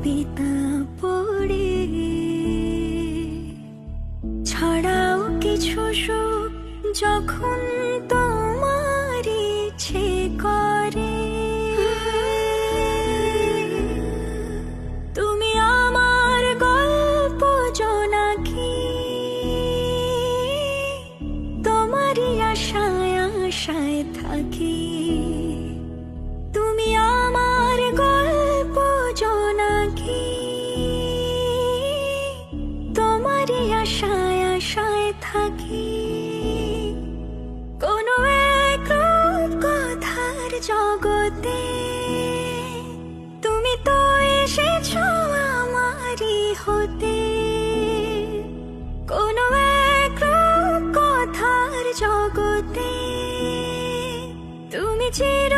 কবিতা পড়ে ছড়াও কিছু সুখ যখন তোমার ইচ্ছে করে। তুমি আমার গল্প জোনাকি, তোমারই আশায় আশায় থাকি। তুমি আমার গল্প জোনাকি, তোমারই আশায় আশায় থাকি। কোনো এক রূপকথার জগতে তুমি তো এসেছো আমারই হতে। কোনো এক রূপকথার জগতে তুমি চির